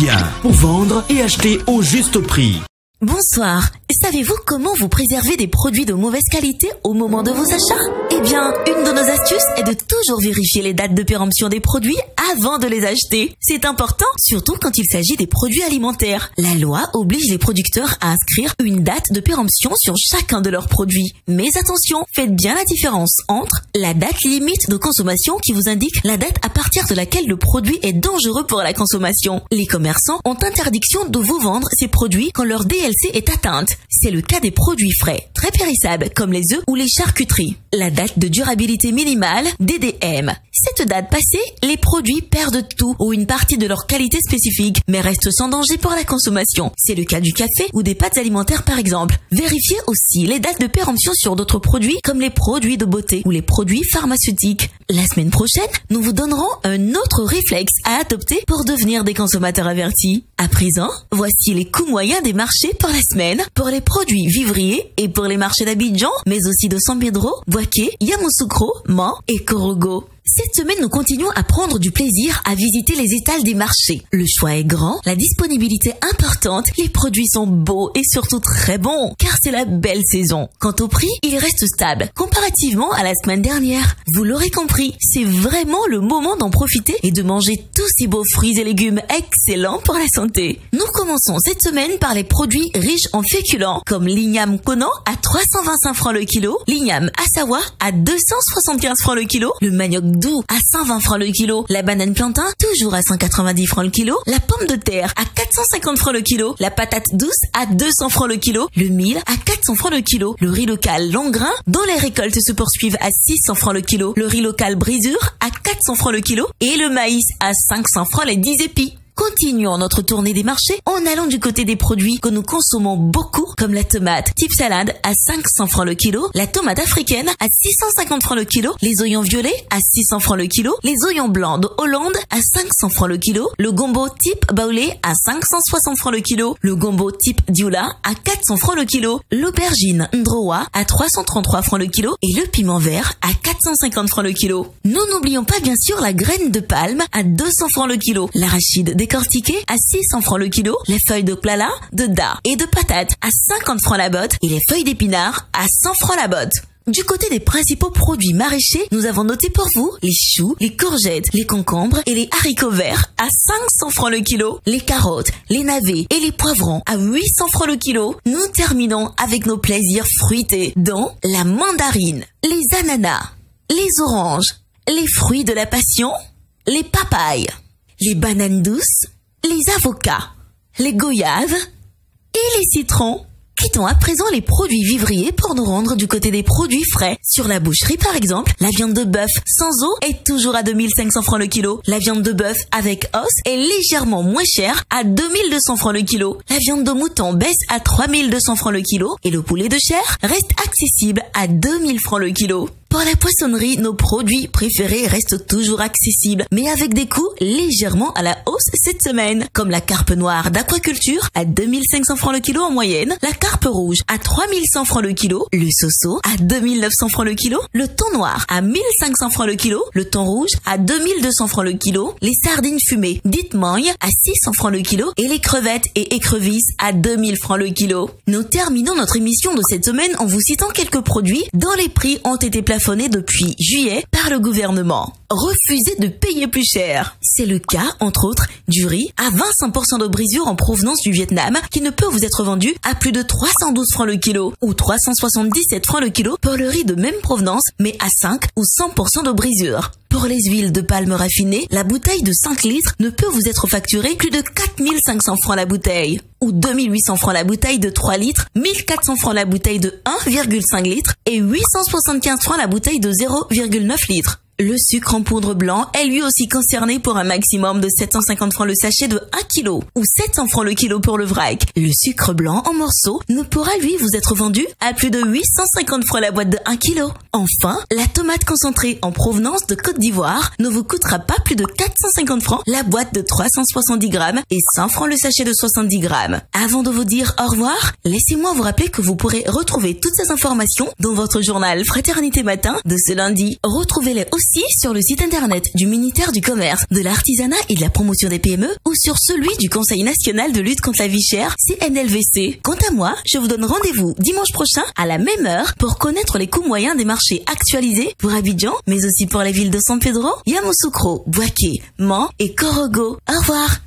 bien pour vendre et acheter au juste prix. Bonsoir. Savez-vous comment vous préserver des produits de mauvaise qualité au moment de vos achats? Eh bien, une de nos astuces est de toujours vérifier les dates de péremption des produits avant de les acheter. C'est important, surtout quand il s'agit des produits alimentaires. La loi oblige les producteurs à inscrire une date de péremption sur chacun de leurs produits. Mais attention, faites bien la différence entre la date limite de consommation qui vous indique la date à partir de laquelle le produit est dangereux pour la consommation. Les commerçants ont interdiction de vous vendre ces produits quand leur DLC est atteinte. C'est le cas des produits frais, très périssables comme les œufs ou les charcuteries. La date de durabilité minimale, DDM. Cette date passée, les produits perdent tout ou une partie de leur qualité spécifique, mais restent sans danger pour la consommation. C'est le cas du café ou des pâtes alimentaires par exemple. Vérifiez aussi les dates de péremption sur d'autres produits comme les produits de beauté ou les produits pharmaceutiques. La semaine prochaine, nous vous donnerons un autre réflexe à adopter pour devenir des consommateurs avertis. À présent, voici les coûts moyens des marchés pour la semaine, pour les produits vivriers et pour les marchés d'Abidjan, mais aussi de San Pedro, Boaké, Yamoussoukro, Mans et Korogo. Cette semaine, nous continuons à prendre du plaisir à visiter les étals des marchés. Le choix est grand, la disponibilité importante, les produits sont beaux et surtout très bons, car c'est la belle saison. Quant au prix, il reste stable, comparativement à la semaine dernière. Vous l'aurez compris, c'est vraiment le moment d'en profiter et de manger tous ces beaux fruits et légumes excellents pour la santé. Nous commençons cette semaine par les produits riches en féculents, comme l'igname Conan à 325 francs le kilo, l'igname Assawa à 275 francs le kilo, le manioc doux à 120 francs le kilo, la banane plantain toujours à 190 francs le kilo, la pomme de terre à 450 francs le kilo, la patate douce à 200 francs le kilo, le mil à 400 francs le kilo, le riz local long grain dont les récoltes se poursuivent à 600 francs le kilo, le riz local brisure à 400 francs le kilo et le maïs à 500 francs les 10 épis. Continuons notre tournée des marchés en allant du côté des produits que nous consommons beaucoup comme la tomate type salade à 500 francs le kilo, la tomate africaine à 650 francs le kilo, les oignons violets à 600 francs le kilo, les oignons blancs de Hollande à 500 francs le kilo, le gombo type baoulé à 560 francs le kilo, le gombo type dioula à 400 francs le kilo, l'aubergine ndroa à 333 francs le kilo et le piment vert à 450 francs le kilo. Nous n'oublions pas bien sûr la graine de palme à 200 francs le kilo, l'arachide décortiqué à 600 francs le kilo, les feuilles de klala, de da et de patates à 50 francs la botte et les feuilles d'épinards à 100 francs la botte. Du côté des principaux produits maraîchers, nous avons noté pour vous les choux, les courgettes, les concombres et les haricots verts à 500 francs le kilo, les carottes, les navets et les poivrons à 800 francs le kilo. Nous terminons avec nos plaisirs fruités, dont la mandarine, les ananas, les oranges, les fruits de la passion, les papayes, les bananes douces, les avocats, les goyaves et les citrons. Quittons à présent les produits vivriers pour nous rendre du côté des produits frais. Sur la boucherie par exemple, la viande de bœuf sans os est toujours à 2500 francs le kilo. La viande de bœuf avec os est légèrement moins chère à 2200 francs le kilo. La viande de mouton baisse à 3200 francs le kilo et le poulet de chair reste accessible à 2000 francs le kilo. Pour la poissonnerie, nos produits préférés restent toujours accessibles, mais avec des coûts légèrement à la hausse cette semaine, comme la carpe noire d'aquaculture à 2500 francs le kilo en moyenne, la carpe rouge à 3100 francs le kilo, le soso à 2900 francs le kilo, le thon noir à 1500 francs le kilo, le thon rouge à 2200 francs le kilo, les sardines fumées dites mangue à 600 francs le kilo et les crevettes et écrevisses à 2000 francs le kilo. Nous terminons notre émission de cette semaine en vous citant quelques produits dont les prix ont été plafonnés depuis juillet par le gouvernement. Refusez de payer plus cher. C'est le cas, entre autres, du riz à 25% de brisure en provenance du Vietnam qui ne peut vous être vendu à plus de 312 francs le kilo ou 377 francs le kilo pour le riz de même provenance mais à 5 ou 100% de brisure. Pour les huiles de palme raffinées, la bouteille de 5 litres ne peut vous être facturée plus de 4500 francs la bouteille ou 2800 francs la bouteille de 3 litres, 1400 francs la bouteille de 1,5 litre et 875 francs la bouteille de 0,9 litres. Le sucre en poudre blanc est lui aussi concerné pour un maximum de 750 francs le sachet de 1 kg ou 700 francs le kilo pour le vrac. Le sucre blanc en morceaux ne pourra lui vous être vendu à plus de 850 francs la boîte de 1 kg. Enfin, la tomate concentrée en provenance de Côte d'Ivoire ne vous coûtera pas plus de 450 francs la boîte de 370 grammes et 100 francs le sachet de 70 grammes. Avant de vous dire au revoir, laissez-moi vous rappeler que vous pourrez retrouver toutes ces informations dans votre journal Fraternité Matin de ce lundi. Retrouvez-les aussi aussi sur le site internet du ministère du Commerce, de l'Artisanat et de la Promotion des PME ou sur celui du Conseil national de lutte contre la vie chère, CNLVC. Quant à moi, je vous donne rendez-vous dimanche prochain à la même heure pour connaître les coûts moyens des marchés actualisés pour Abidjan, mais aussi pour les villes de San Pedro, Yamoussoukro, Bouaké, Mans et Korogo. Au revoir.